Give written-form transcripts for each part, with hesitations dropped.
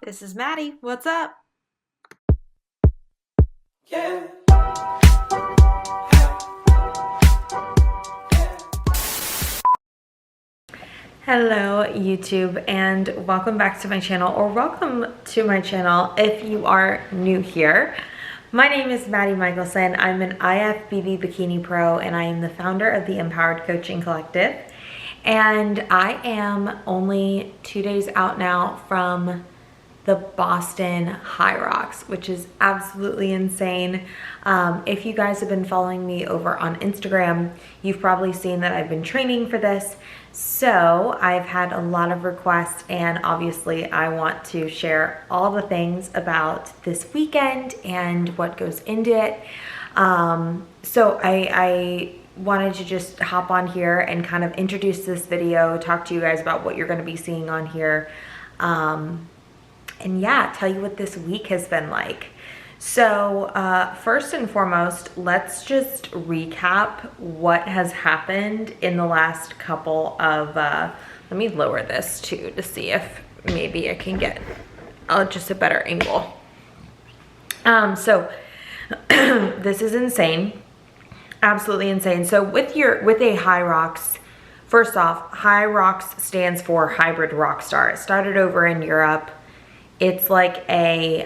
This is Maddie. What's up? Yeah. Hello YouTube, and welcome back to my channel, or welcome to my channel if you are new here. My name is Maddie Michelson. I'm an IFBB Bikini Pro, and I am the founder of the MPowered Coaching Collective. And I am only 2 days out now from the Boston HYROX, which is absolutely insane. If you guys have been following me over on Instagram, you've probably seen that I've been training for this. So I've had a lot of requests, and obviously I want to share all the things about this weekend and what goes into it. So I wanted to just hop on here and kind of introduce this video, talk to you guys about what you're going to be seeing on here. And yeah, tell you what this week has been like. So first and foremost, let's just recap what has happened in the last couple of, let me lower this too to see if maybe I can get just a better angle. So this is insane, absolutely insane. So with a HYROX, first off, HYROX stands for Hybrid Rockstar. It started over in Europe. It's like a,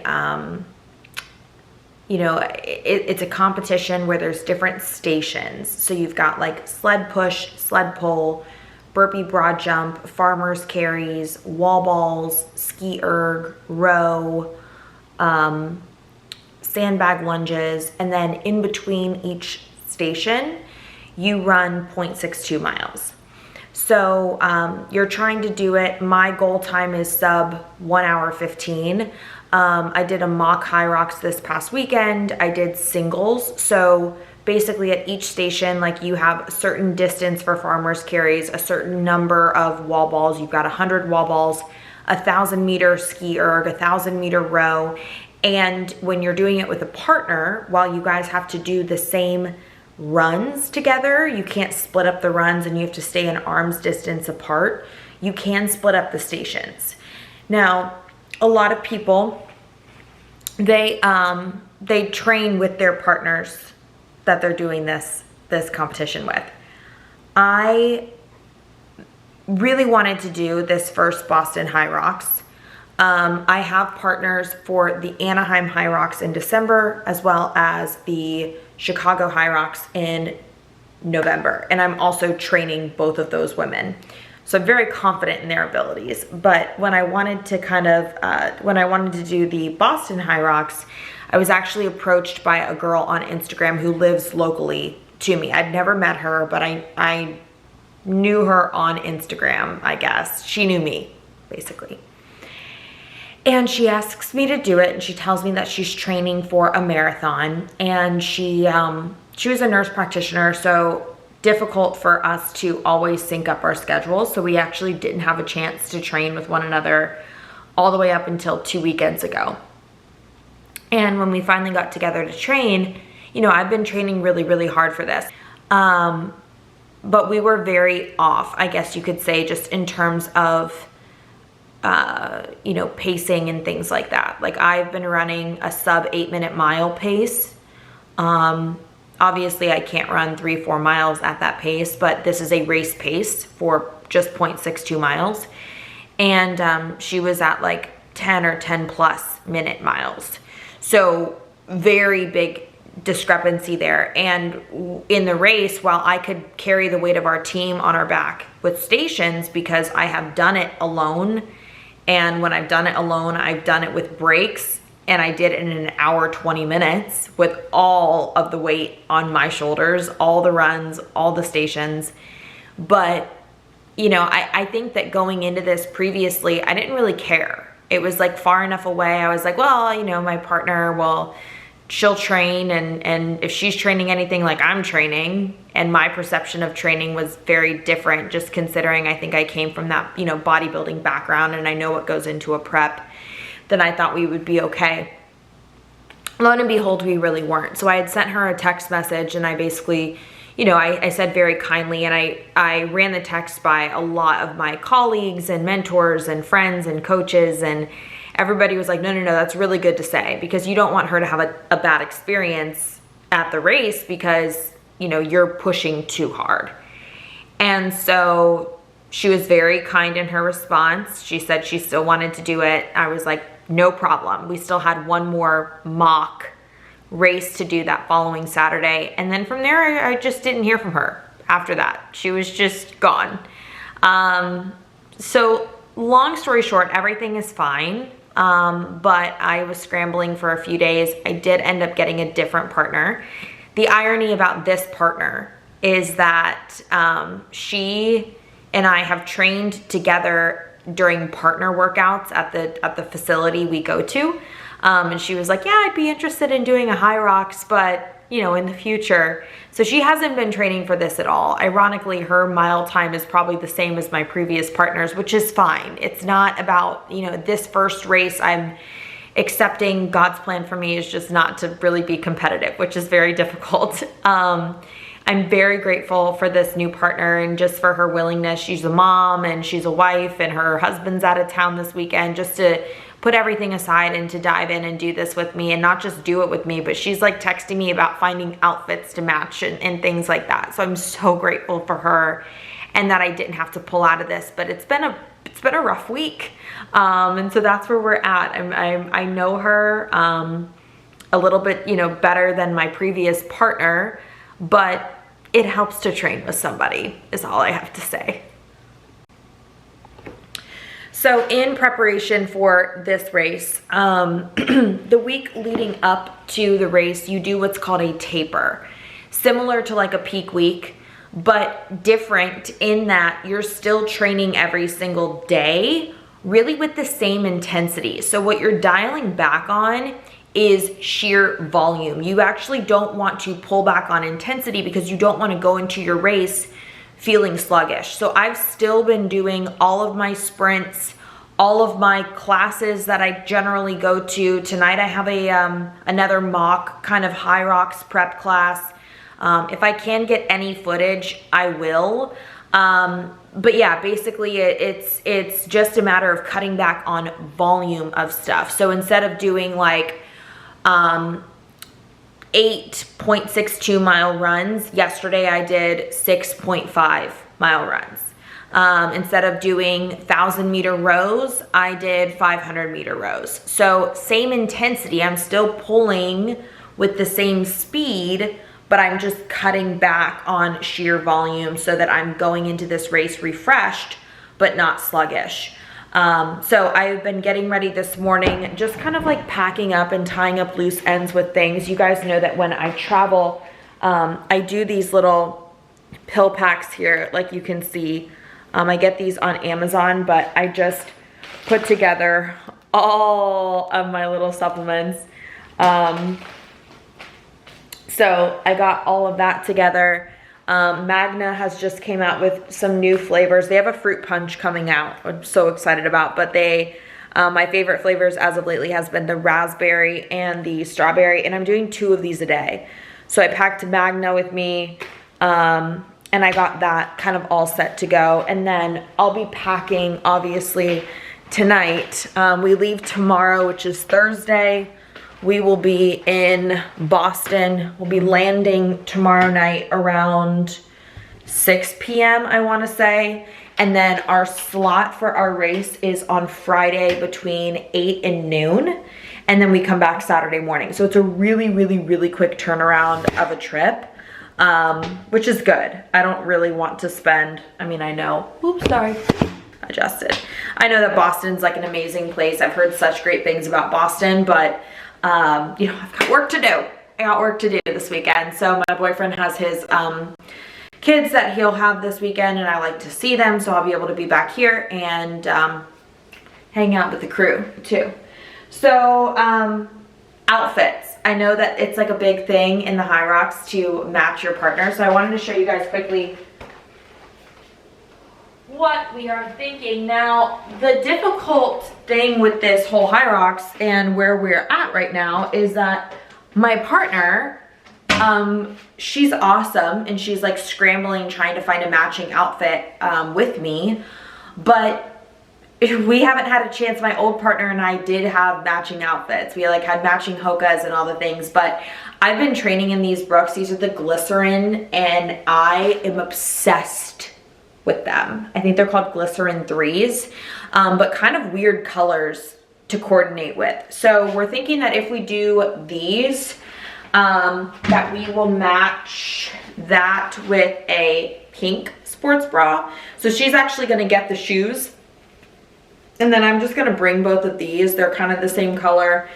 it's a competition where there's different stations. So you've got like sled push, sled pull, burpee broad jump, farmer's carries, wall balls, ski erg, row, sandbag lunges, and then in between each station, you run 0.62 miles. So you're trying to do it. My goal time is sub 1 hour 15. I did a mock HYROX this past weekend. I did singles. So basically at each station, like you have a certain distance for farmers carries, a certain number of wall balls. You've got 100 wall balls, 1,000 meter ski erg, 1,000 meter row. And when you're doing it with a partner, while you guys have to do the same runs together, you can't split up the runs and you have to stay an arm's distance apart. You can split up the stations. Now, a lot of people, they train with their partners that they're doing this competition with. I really wanted to do this first Boston HYROX. I have partners for the Anaheim HYROX in December, as well as the Chicago HYROX in November. And I'm also training both of those women. So I'm very confident in their abilities. But when I wanted to do the Boston HYROX, I was actually approached by a girl on Instagram who lives locally to me. I'd never met her, but I knew her on Instagram, I guess. She knew me, basically. And she asks me to do it, and she tells me that she's training for a marathon, and she was a nurse practitioner, so difficult for us to always sync up our schedules. So we actually didn't have a chance to train with one another all the way up until 2 weekends ago. And when we finally got together to train, I've been training really, really hard for this. But we were very off, I guess you could say, just in terms of pacing and things like that. Like I've been running a sub 8-minute mile pace. Obviously I can't run 3-4 miles at that pace, but this is a race pace for just 0.62 miles. And she was at like 10 or 10 plus minute miles. So very big discrepancy there. And in the race, while I could carry the weight of our team on our back with stations because I have done it alone, and when I've done it alone, I've done it with breaks, and I did it in an hour, 20 minutes with all of the weight on my shoulders, all the runs, all the stations. But, I think that going into this previously, I didn't really care. It was like far enough away. I was like, well, my partner, well, she'll train, and if she's training anything like I'm training, and my perception of training was very different, just considering I think I came from that, bodybuilding background, and I know what goes into a prep, then I thought we would be okay. Lo and behold, we really weren't. So I had sent her a text message, and I basically, I said very kindly, and I ran the text by a lot of my colleagues and mentors and friends and coaches, and everybody was like, no, that's really good to say, because you don't want her to have a bad experience at the race because, you know, you're pushing too hard. And so she was very kind in her response. She said she still wanted to do it. I was like, no problem. We still had one more mock race to do that following Saturday. And then from there, I just didn't hear from her after that. She was just gone. So long story short, everything is fine. But I was scrambling for a few days. I did end up getting a different partner. The irony about this partner is that she and I have trained together during partner workouts at the facility we go to. And she was like, yeah, I'd be interested in doing a HYROX, but you know, in the future. So she hasn't been training for this at all. Ironically, her mile time is probably the same as my previous partners, which is fine. It's not about, you know, this first race, I'm accepting God's plan for me is just not to really be competitive, which is very difficult. I'm very grateful for this new partner and just for her willingness. She's a mom and she's a wife and her husband's out of town this weekend, just to put everything aside and to dive in and do this with me, and not just do it with me, but she's like texting me about finding outfits to match and things like that. So I'm so grateful for her and that I didn't have to pull out of this, but it's been a rough week. And so that's where we're at. I know her a little bit, you know, better than my previous partner, but it helps to train with somebody is all I have to say. So in preparation for this race, the week leading up to the race, you do what's called a taper, similar to like a peak week, but different in that you're still training every single day, really with the same intensity. So what you're dialing back on is sheer volume. You actually don't want to pull back on intensity because you don't want to go into your race feeling sluggish. So I've still been doing all of my sprints, all of my classes that I generally go to. Tonight I have another mock kind of HYROX prep class. If I can get any footage, I will. But yeah, basically it's just a matter of cutting back on volume of stuff. So instead of doing like 8.62 mile runs, yesterday I did 6.5 mile runs. Instead of doing 1,000-meter rows, I did 500-meter rows. So same intensity, I'm still pulling with the same speed, but I'm just cutting back on sheer volume so that I'm going into this race refreshed, but not sluggish. So I've been getting ready this morning, just kind of like packing up and tying up loose ends with things. You guys know that when I travel, I do these little pill packs here, like you can see. I get these on Amazon, but I just put together all of my little supplements. So I got all of that together. Magna has just came out with some new flavors. They have a fruit punch coming out, I'm so excited about, but my favorite flavors as of lately has been the raspberry and the strawberry, and I'm doing 2 of these a day. So I packed Magna with me, and I got that kind of all set to go. And then I'll be packing, obviously, tonight. We leave tomorrow, which is Thursday. We will be in Boston. We'll be landing tomorrow night around 6 p.m., I want to say. And then our slot for our race is on Friday between 8 and noon. And then we come back Saturday morning. So it's a really, really, really quick turnaround of a trip. Which is good. I don't really want to spend, I mean, I know, oops, sorry, adjusted. I know that Boston's like an amazing place. I've heard such great things about Boston, but, you know, I've got work to do. I got work to do this weekend. So my boyfriend has his, kids that he'll have this weekend, and I like to see them. So I'll be able to be back here and, hang out with the crew too. So, outfits. I know that it's like a big thing in the HYROX to match your partner. So I wanted to show you guys quickly what we are thinking. Now, the difficult thing with this whole HYROX and where we're at right now is that my partner, she's awesome and she's like scrambling trying to find a matching outfit with me, but we haven't had a chance. My old partner and I did have matching outfits. We like had matching hokas and all the things, but I've been training in these Brooks. These are the glycerin, and I am obsessed with them. I think they're called glycerin 3s, but kind of weird colors to coordinate with. So we're thinking that if we do these, that we will match that with a pink sports bra. So she's actually gonna get the shoes, and then I'm just gonna bring both of these. They're kind of the same color,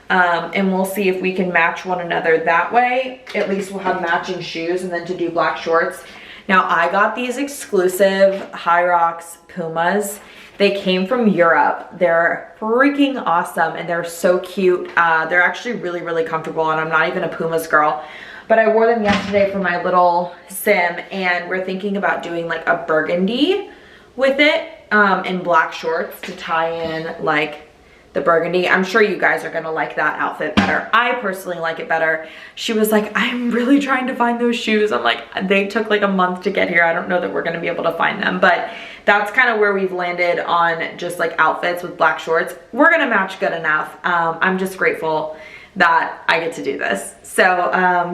and we'll see if we can match one another that way. At least we'll have matching shoes, and then to do black shorts. Now I got these exclusive HYROX Pumas. They came from Europe. They're freaking awesome, and they're so cute. They're actually really, really comfortable, and I'm not even a Pumas girl, but I wore them yesterday for my little sim, and we're thinking about doing like a burgundy with it, and black shorts to tie in like the burgundy. I'm sure you guys are gonna like that outfit better. I personally like it better. She was like, I'm really trying to find those shoes. I'm like, they took like a month to get here. I don't know that we're gonna be able to find them, but that's kind of where we've landed on just like outfits with black shorts. We're gonna match good enough. I'm just grateful that I get to do this. So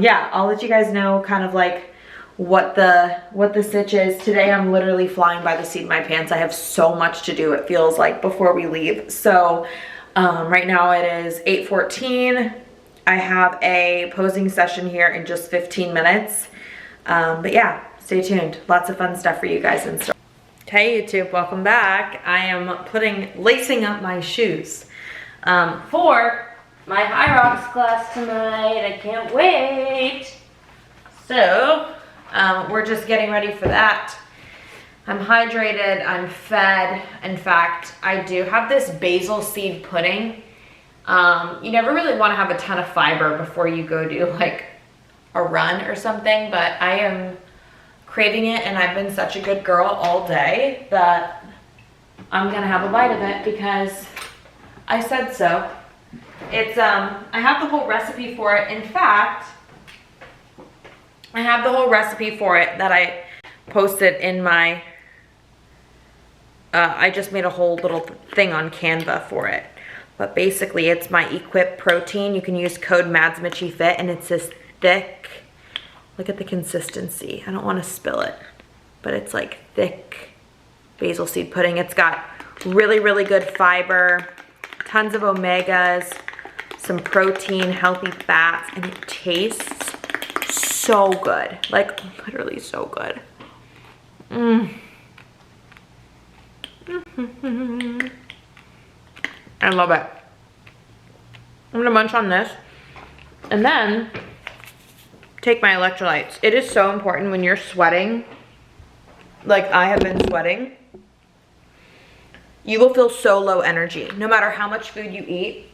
yeah, I'll let you guys know kind of like what the stitch is. Today I'm literally flying by the seat of my pants. I have so much to do, it feels like, before we leave. So right now it is 8:14. I have a posing session here in just 15 minutes. But yeah, stay tuned. Lots of fun stuff for you guys in store. Hey YouTube, welcome back. I am lacing up my shoes for my HYROX class tonight. I can't wait. So we're just getting ready for that. I'm hydrated, I'm fed. In fact, I do have this basil seed pudding. You never really want to have a ton of fiber before you go do like a run or something, but I am craving it, and I've been such a good girl all day that I'm gonna have a bite of it because I said so. It's I have the whole recipe for it. In fact, I have the whole recipe for it that I posted in my, I just made a whole little thing on Canva for it. But basically it's my Equip protein. You can use code MADSMICHIEFIT, and it's this thick, look at the consistency. I don't want to spill it, but it's like thick basil seed pudding. It's got really, really good fiber, tons of omegas, some protein, healthy fats, and it tastes so good, like literally so good. I love it. I'm gonna munch on this and then take my electrolytes. It is so important when you're sweating, like I have been sweating, you will feel so low energy no matter how much food you eat,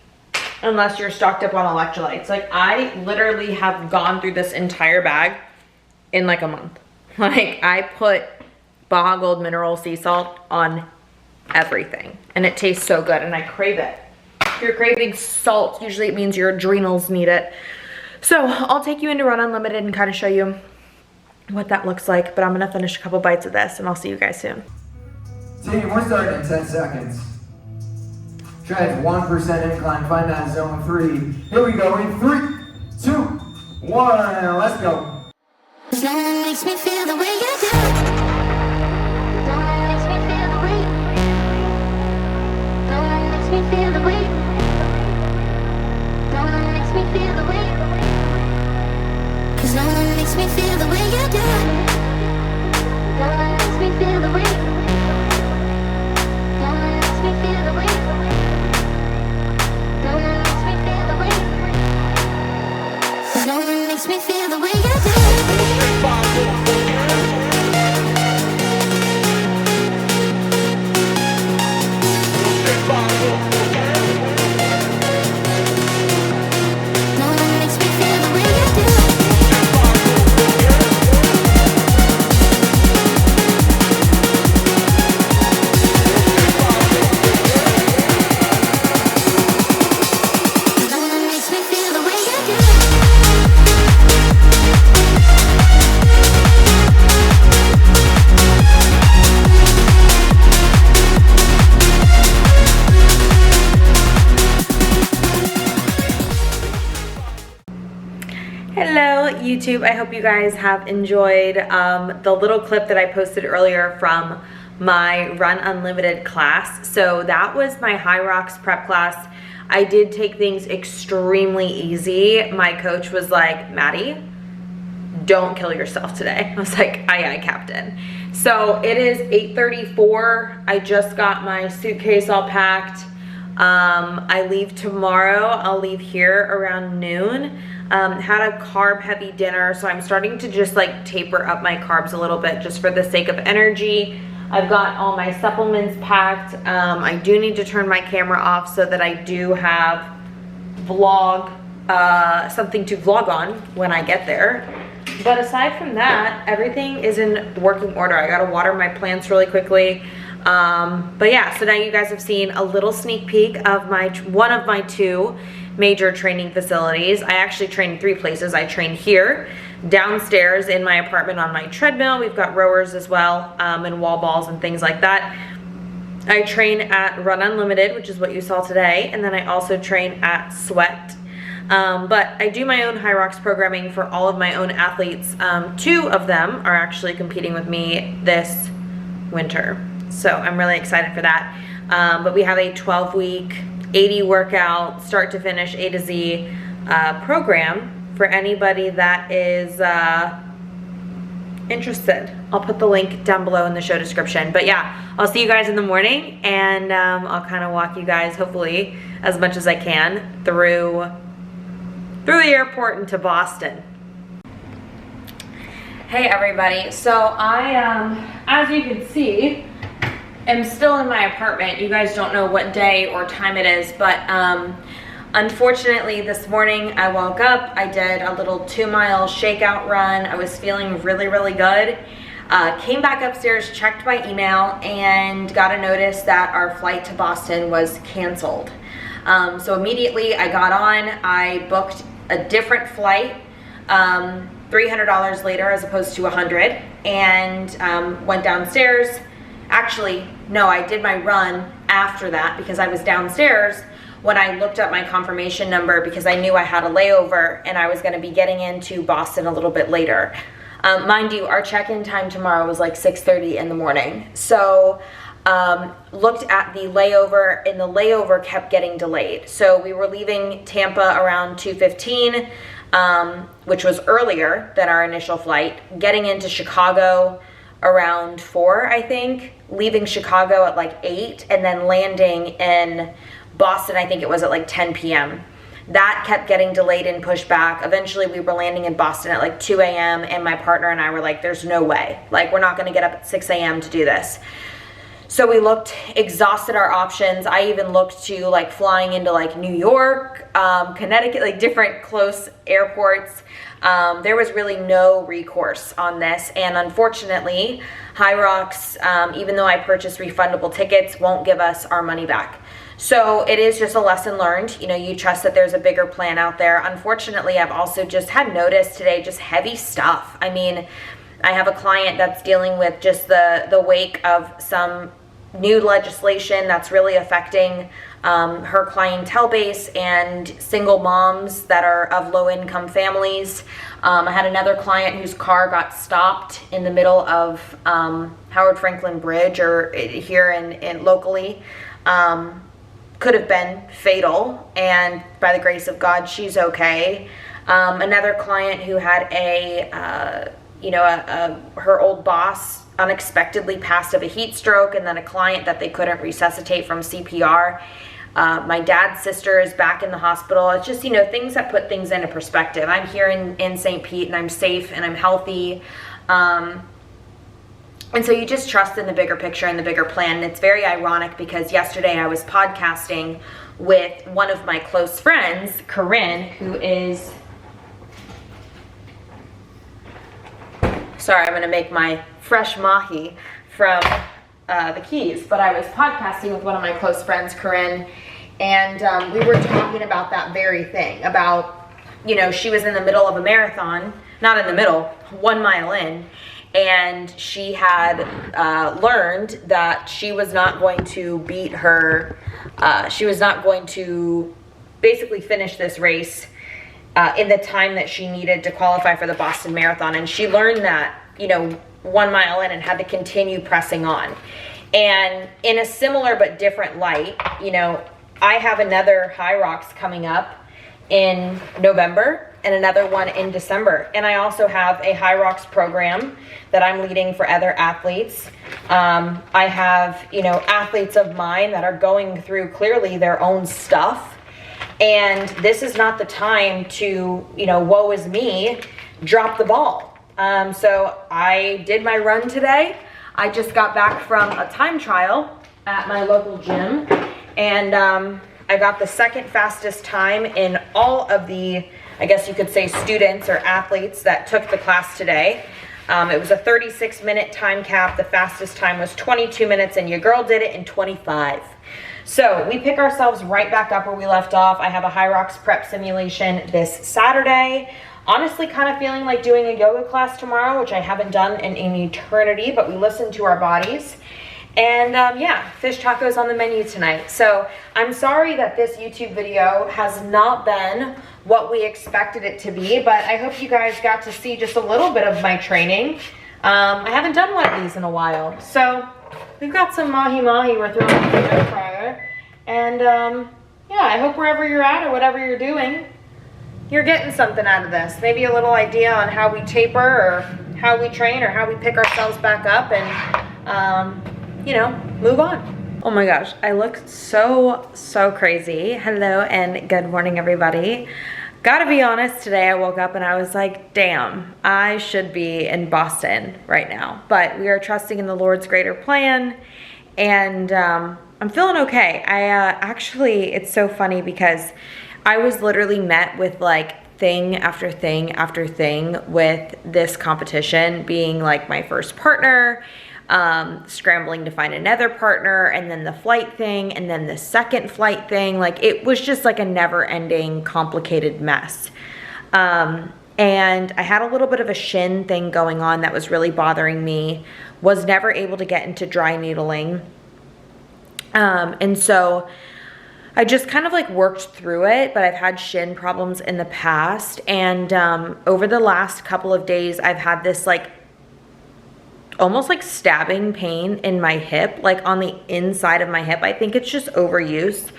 unless you're stocked up on electrolytes. Like I literally have gone through this entire bag in like a month. Like I put Baja Gold mineral sea salt on everything, and it tastes so good, and I crave it. If you're craving salt, usually it means your adrenals need it. So I'll take you into Run Unlimited and kind of show you what that looks like, but I'm gonna finish a couple bites of this and I'll see you guys soon. Team, we're starting in 10 seconds. Try it, 1% incline, find that zone 3. Here we go, in 3, 2, 1, let's go. No one makes me feel the way you do. No one makes me feel the way. No one makes me feel the way. No one makes me feel the way. 'Cause no one makes me feel the way you do. No one makes me feel the way. No one makes me feel the way. No one makes me feel the way. 'Cause no one makes me feel the way you do. YouTube? I hope you guys have enjoyed the little clip that I posted earlier from my Run Unlimited class. So that was my HYROX prep class. I did take things extremely easy. My coach was like, Maddie, don't kill yourself today. I was like, aye, aye, Captain. So it is 8:34. I just got my suitcase all packed. I leave tomorrow. I'll leave here around noon. Had a carb heavy dinner, so I'm starting to just like taper up my carbs a little bit just for the sake of energy. I've got all my supplements packed. I do need to turn my camera off so that I do have something to vlog on when I get there. But aside from that, everything is in working order. I gotta water my plants really quickly. But yeah, so now you guys have seen a little sneak peek of one of my 2 major training facilities. I actually train 3 places. I train here, downstairs in my apartment on my treadmill. We've got rowers as well, and wall balls and things like that. I train at Run Unlimited, which is what you saw today, and then I also train at Sweat. But I do my own HYROX programming for all of my own athletes. 2 of them are actually competing with me this winter. So I'm really excited for that. But we have a 12-week, 80 workout, start to finish, A to Z program for anybody that is interested. I'll put the link down below in the show description. But yeah, I'll see you guys in the morning, and I'll kind of walk you guys, hopefully, as much as I can through the airport into Boston. Hey everybody, so I, as you can see, am still in my apartment. You guys don't know what day or time it is, but unfortunately this morning I woke up, I did a little 2-mile shakeout run. I was feeling really, really good. Came back upstairs, checked my email, and got a notice that our flight to Boston was canceled. So immediately I got on, I booked a different flight, $300 later as opposed to $100, and went downstairs. Actually, no, I did my run after that because I was downstairs when I looked up my confirmation number because I knew I had a layover and I was going to be getting into Boston a little bit later. Mind you, our check-in time tomorrow was like 6:30 in the morning. So looked at the layover, and the layover kept getting delayed. So we were leaving Tampa around 2:15, which was earlier than our initial flight, getting into Chicago around 4, I think, leaving Chicago at like 8, and then landing in Boston, I think it was at like 10 p.m. That kept getting delayed and pushed back. Eventually we were landing in Boston at like 2 a.m. and my partner and I were like, there's no way. Like, we're not gonna get up at 6 a.m. to do this. So we looked, exhausted our options. I even looked to like flying into like New York, Connecticut, like different close airports. There was really no recourse on this, and unfortunately, HYROX, even though I purchased refundable tickets, won't give us our money back. So it is just a lesson learned. You know, you trust that there's a bigger plan out there. Unfortunately, I've also just had notice today, just heavy stuff. I mean, I have a client that's dealing with just the wake of some new legislation that's really affecting her clientele base and single moms that are of low-income families. I had another client whose car got stopped in the middle of Howard Franklin Bridge, or here in locally. Could have been fatal, and by the grace of God, she's okay. Another client who had her old boss unexpectedly passed of a heat stroke, and then a client that they couldn't resuscitate from CPR. My dad's sister is back in the hospital. It's just, things that put things into perspective. I'm here in St. Pete, and I'm safe and I'm healthy. And so you just trust in the bigger picture and the bigger plan. And it's very ironic because yesterday I was podcasting with one of my close friends, Corinne, who is, sorry, I'm gonna make my fresh mahi from the Keys, but I was podcasting with one of my close friends, Corinne, and we were talking about that very thing, about, she was in the middle of a marathon, not in the middle, 1 mile in, and she had learned that she was not going to beat her, she was not going to basically finish this race in the time that she needed to qualify for the Boston Marathon. And she learned that, you know, 1 mile in and had to continue pressing on. And in a similar but different light, you know, I have another HYROX coming up in November and another one in December. And I also have a HYROX program that I'm leading for other athletes. I have, you know, athletes of mine that are going through clearly their own stuff. And this is not the time to, you know, woe is me, drop the ball. So I did my run today. I just got back from a time trial at my local gym, and I got the second fastest time in all of the, I guess you could say, students or athletes that took the class today. It was a 36-minute time cap. The fastest time was 22 minutes, and your girl did it in 25. So we pick ourselves right back up where we left off. I have a HYROX prep simulation this Saturday. Honestly, kind of feeling like doing a yoga class tomorrow, which I haven't done in an eternity, but we listen to our bodies. And yeah, fish tacos on the menu tonight. So I'm sorry that this YouTube video has not been what we expected it to be, but I hope you guys got to see just a little bit of my training. I haven't done one of these in a while. So we've got some mahi-mahi we're throwing in the air fryer. And yeah, I hope wherever you're at or whatever you're doing, you're getting something out of this. Maybe a little idea on how we taper or how we train or how we pick ourselves back up and, you know, move on. Oh my gosh, I look so crazy. Hello and good morning, everybody. Gotta be honest, today I woke up and I was like, damn, I should be in Boston right now. But we are trusting in the Lord's greater plan, and I'm feeling okay. Actually, it's so funny because I was literally met with like thing after thing after thing with this competition being like my first partner, scrambling to find another partner, and then the flight thing, and then the second flight thing. Like, it was just like a never-ending complicated mess. And I had a little bit of a shin thing going on that was really bothering me. Was never able to get into dry needling. And so I just kind of like worked through it, but I've had shin problems in the past. And over the last couple of days, I've had this like almost like stabbing pain in my hip, like on the inside of my hip. I think it's just overused.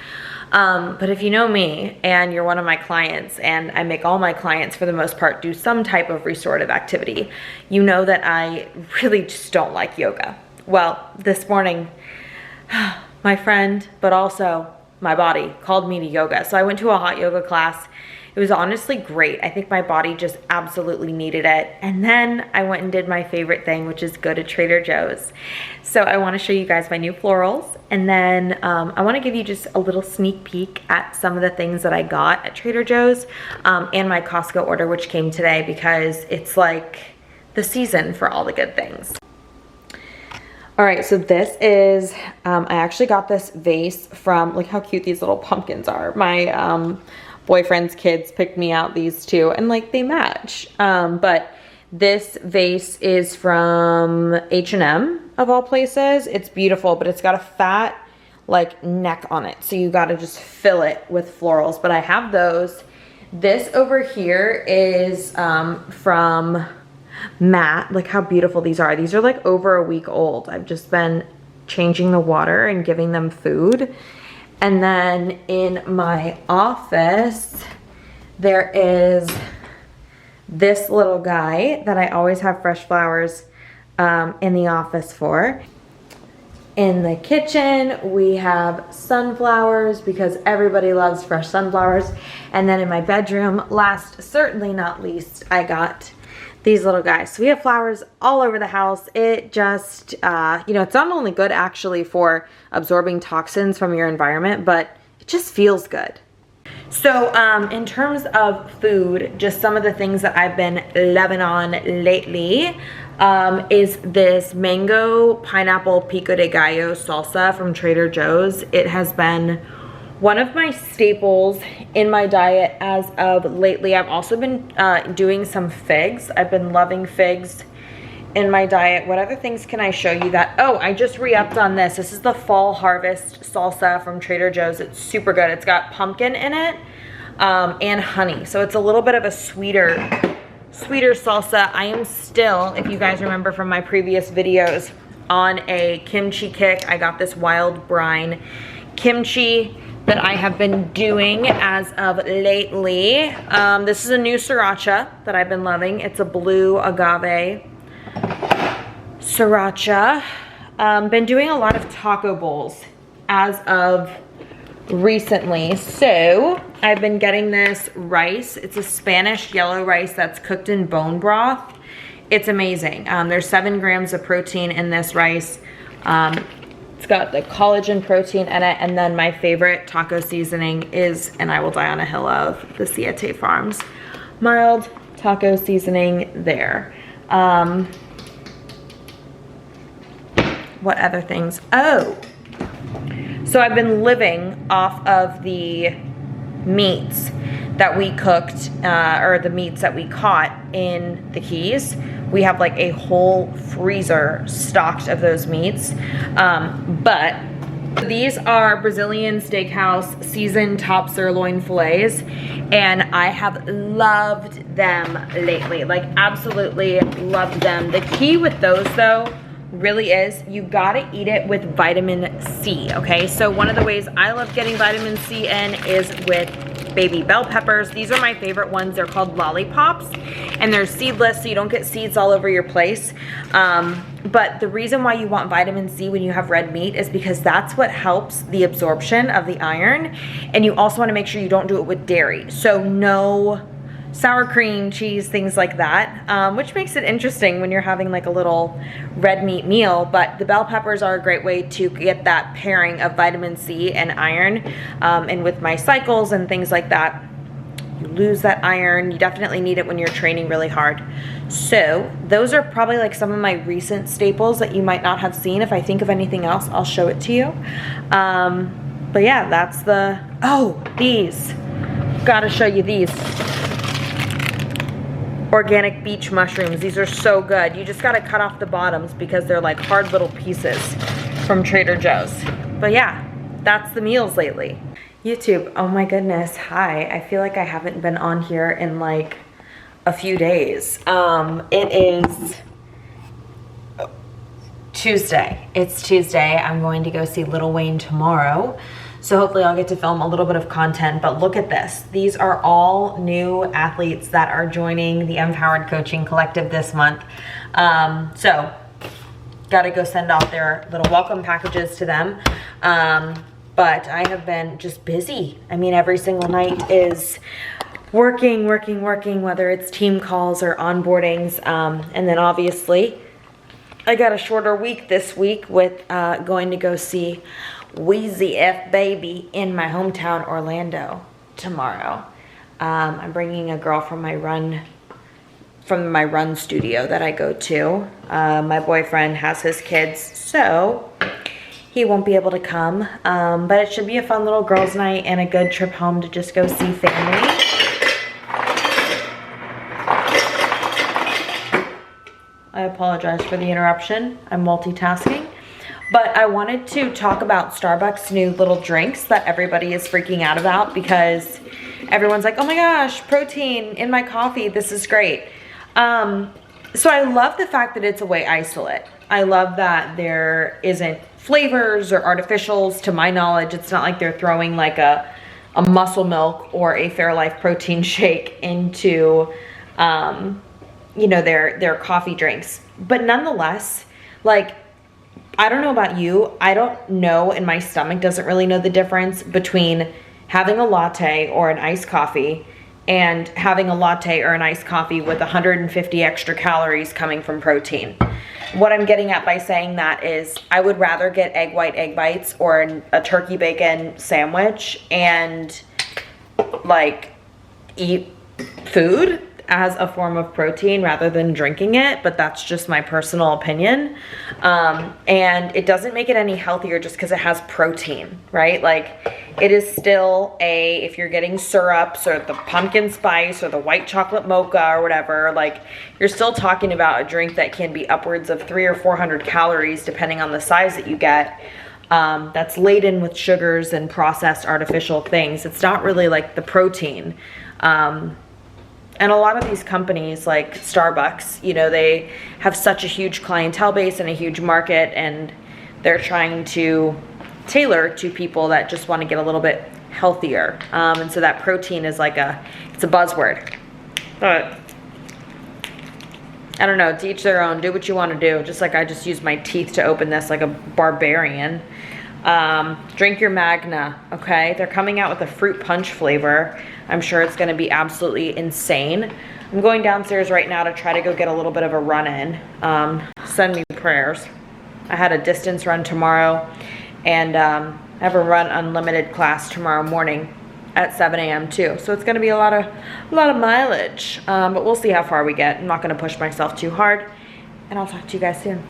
But if you know me and you're one of my clients, and I make all my clients for the most part do some type of restorative activity, you know that I really just don't like yoga. Well, this morning, my friend, but also my body called me to yoga. So I went to a hot yoga class. It was honestly great. I think my body just absolutely needed it. And then I went and did my favorite thing, which is go to Trader Joe's. So I want to show you guys my new florals. And then I want to give you just a little sneak peek at some of the things that I got at Trader Joe's and my Costco order, which came today, because it's like the season for all the good things. All right, so this is, I actually got this vase from, look how cute these little pumpkins are. My boyfriend's kids picked me out these two, and like they match. But this vase is from H&M of all places. It's beautiful, but it's got a fat like neck on it. So you gotta just fill it with florals, but I have those. This over here is from Matt. Look how beautiful these are. These are like over a week old. I've just been changing the water and giving them food. And then in my office, there is this little guy that I always have fresh flowers in the office for. In the kitchen, we have sunflowers because everybody loves fresh sunflowers. And then in my bedroom, last certainly not least, I got these little guys. So we have flowers all over the house. It just, you know, it's not only good actually for absorbing toxins from your environment, but it just feels good. So in terms of food, just some of the things that I've been loving on lately is this mango pineapple pico de gallo salsa from Trader Joe's. It has been one of my staples in my diet as of lately. I've also been doing some figs. I've been loving figs in my diet. What other things can I show you that? Oh, I just re-upped on this. This is the Fall Harvest salsa from Trader Joe's. It's super good. It's got pumpkin in it. and honey. So it's a little bit of a sweeter salsa. I am still, if you guys remember from my previous videos, on a kimchi kick. I got this wild brine kimchi that I have been doing as of lately. This is a new sriracha that I've been loving. It's a blue agave sriracha. Been doing a lot of taco bowls as of recently. So I've been getting this rice. It's a Spanish yellow rice that's cooked in bone broth. It's amazing. There's 7 grams of protein in this rice. It's got the collagen protein in it, and then my favorite taco seasoning is, and I will die on a hill of, the Siete Farms mild taco seasoning there. What other things? Oh, so I've been living off of the meats that we cooked, or the meats that we caught in the Keys. We have like a whole freezer stocked of those meats. But these are Brazilian Steakhouse seasoned top sirloin fillets, and I have loved them lately. Like, absolutely loved them. The key with those though really is you gotta eat it with vitamin C, okay? So one of the ways I love getting vitamin C in is with baby bell peppers. These are my favorite ones. They're called lollipops, and they're seedless, so you don't get seeds all over your place. But the reason why you want vitamin C when you have red meat is because that's what helps the absorption of the iron, and you also want to make sure you don't do it with dairy. So no sour cream, cheese, things like that, which makes it interesting when you're having like a little red meat meal. But the bell peppers are a great way to get that pairing of vitamin C and iron. And with my cycles and things like that, you lose that iron. You definitely need it when you're training really hard. So those are probably like some of my recent staples that you might not have seen. If I think of anything else, I'll show it to you. But yeah, that's the, oh, these, gotta show you these. Organic beach mushrooms. These are so good. You just gotta cut off the bottoms because they're like hard little pieces from Trader Joe's. But yeah, that's the meals lately. YouTube, oh my goodness, hi. I feel like I haven't been on here in like a few days. It is Tuesday. It's Tuesday. I'm going to go see Lil Wayne tomorrow. So hopefully I'll get to film a little bit of content, but look at this. These are all new athletes that are joining the MPowered Coaching Collective this month. So gotta go send off their little welcome packages to them. But I have been just busy. I mean, every single night is working, whether it's team calls or onboardings. And then obviously I got a shorter week this week with going to go see Wheezy F Baby in my hometown Orlando tomorrow. I'm bringing a girl from my run studio that I go to. My boyfriend has his kids, so he won't be able to come. But it should be a fun little girls' night and a good trip home to just go see family. I apologize for the interruption. I'm multitasking. But I wanted to talk about Starbucks' new little drinks that everybody is freaking out about because everyone's like, oh my gosh, protein in my coffee, this is great. So I love the fact that it's a whey isolate. I love that there isn't flavors or artificials. To my knowledge, it's not like they're throwing like a Muscle Milk or a Fairlife protein shake into, you know, their coffee drinks. But nonetheless, like, I don't know about you, I don't know, and my stomach doesn't really know the difference between having a latte or an iced coffee and having a latte or an iced coffee with 150 extra calories coming from protein. What I'm getting at by saying that is I would rather get egg white egg bites or a turkey bacon sandwich and like eat food as a form of protein rather than drinking it, but that's just my personal opinion. And it doesn't make it any healthier just because it has protein, right? Like, it is still if you're getting syrups or the pumpkin spice or the white chocolate mocha or whatever, like, you're still talking about a drink that can be upwards of 300 or 400 calories depending on the size that you get. that's laden with sugars and processed artificial things. It's not really like the protein. And a lot of these companies like Starbucks, you know, they have such a huge clientele base and a huge market, and they're trying to tailor to people that just want to get a little bit healthier. And so that protein is like it's a buzzword. But I don't know, to each their own. Do what you want to do. Just like I just used my teeth to open this like a barbarian. Drink your Magna, okay? They're coming out with a fruit punch flavor. I'm sure it's gonna be absolutely insane. I'm going downstairs right now to try to go get a little bit of a run in. Send me prayers. I had a distance run tomorrow, and I have a run unlimited class tomorrow morning at 7 a.m. too. So it's gonna be a lot of mileage, but we'll see how far we get. I'm not gonna push myself too hard, and I'll talk to you guys soon.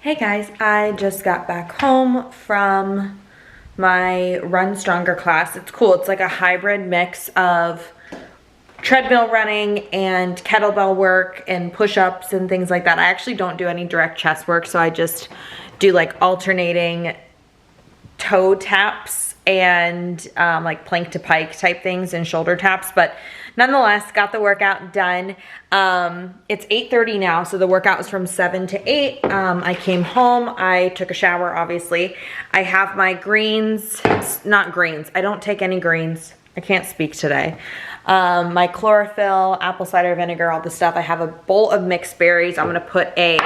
Hey guys, I just got back home from my Run Stronger class. It's cool. It's like a hybrid mix of treadmill running and kettlebell work and push-ups and things like that. I actually don't do any direct chest work, so I just do like alternating toe taps and like plank to pike type things and shoulder taps, but nonetheless, got the workout done. It's 8:30 now, so the workout was from 7 to 8. I came home, I took a shower, obviously. I have my greens, not greens, I don't take any greens. I can't speak today. My chlorophyll, apple cider vinegar, all the stuff. I have a bowl of mixed berries. I'm gonna put a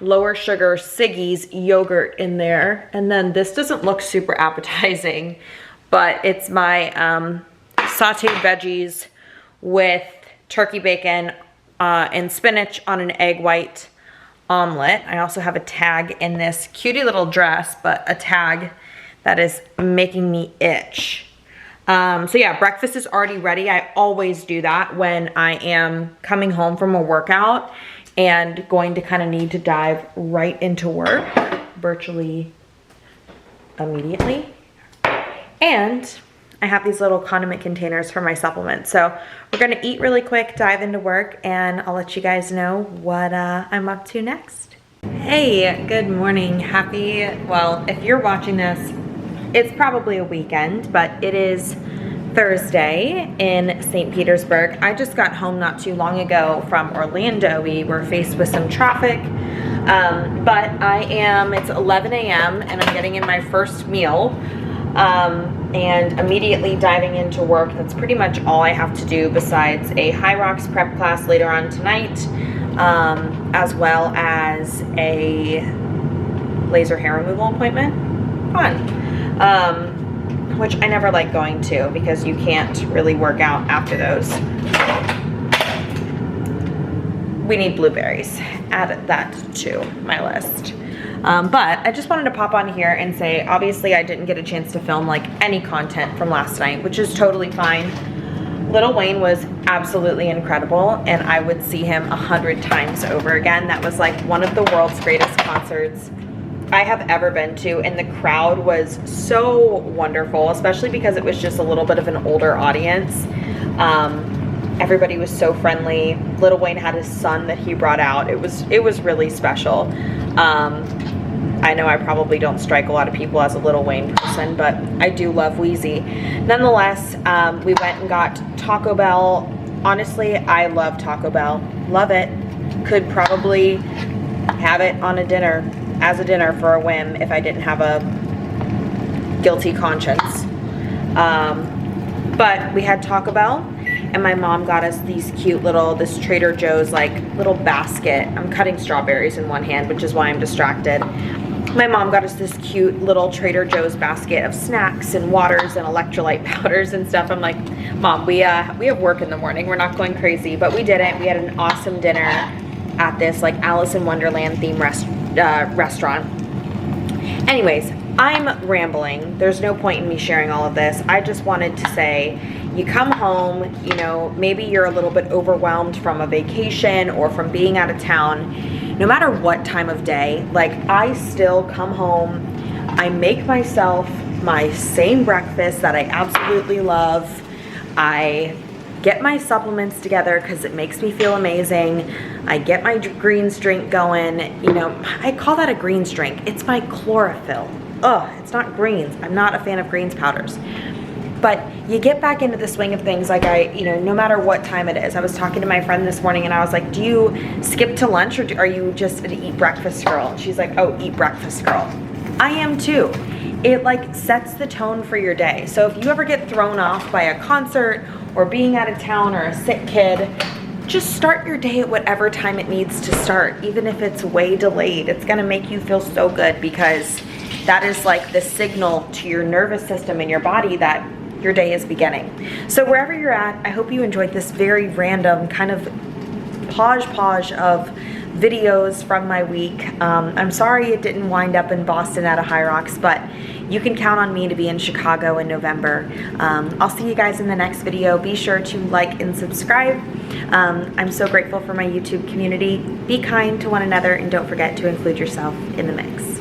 lower sugar Siggy's yogurt in there. And then this doesn't look super appetizing, but it's my sauteed veggies with turkey bacon and spinach on an egg white omelet. I also have a tag in this cutie little dress, but a tag that is making me itch. So yeah, breakfast is already ready. I always do that when I am coming home from a workout and going to kind of need to dive right into work virtually immediately. And I have these little condiment containers for my supplements. So we're gonna eat really quick, dive into work, and I'll let you guys know what I'm up to next. Hey, good morning. Well, if you're watching this, it's probably a weekend, but it is Thursday in St. Petersburg. I just got home not too long ago from Orlando. We were faced with some traffic, but it's 11 a.m. and I'm getting in my first meal. And immediately diving into work. That's pretty much all I have to do besides a HYROX prep class later on tonight, as well as a laser hair removal appointment. Fun. Which I never like going to because you can't really work out after those. We need blueberries. Add that to my list. But I just wanted to pop on here and say, obviously I didn't get a chance to film like any content from last night, which is totally fine. Lil Wayne was absolutely incredible, and I would see him 100 times over again. That was like one of the world's greatest concerts I have ever been to, and the crowd was so wonderful, especially because it was just a little bit of an older audience. Everybody was so friendly. Lil Wayne had his son that he brought out. It was really special. I know I probably don't strike a lot of people as a Lil Wayne person, but I do love Wheezy. Nonetheless, we went and got Taco Bell. Honestly, I love Taco Bell. Love it. Could probably have it on as a dinner for a whim if I didn't have a guilty conscience. But we had Taco Bell, and my mom got us these cute this Trader Joe's like little basket. I'm cutting strawberries in one hand, which is why I'm distracted. My mom got us this cute little Trader Joe's basket of snacks and waters and electrolyte powders and stuff. I'm like, Mom, we have work in the morning. We're not going crazy, but we didn't. We had an awesome dinner at this like Alice in Wonderland theme restaurant. Anyways, I'm rambling. There's no point in me sharing all of this. I just wanted to say, you come home, you know, maybe you're a little bit overwhelmed from a vacation or from being out of town. No matter what time of day, like I still come home, I make myself my same breakfast that I absolutely love. I get my supplements together because it makes me feel amazing. I get my greens drink going. You know, I call that a greens drink. It's my chlorophyll. it's not greens. I'm not a fan of greens powders. But you get back into the swing of things, like no matter what time it is. I was talking to my friend this morning and I was like, do you skip to lunch or are you just an eat breakfast girl? And she's like, oh, eat breakfast girl. I am too. It like sets the tone for your day. So if you ever get thrown off by a concert or being out of town or a sick kid, just start your day at whatever time it needs to start. Even if it's way delayed, it's gonna make you feel so good, because that is like the signal to your nervous system and your body that your day is beginning. So wherever you're at, I hope you enjoyed this very random kind of hodgepodge of videos from my week. I'm sorry it didn't wind up in Boston at a HYROX, but you can count on me to be in Chicago in November. I'll see you guys in the next video. Be sure to like and subscribe. I'm so grateful for my YouTube community. Be kind to one another and don't forget to include yourself in the mix.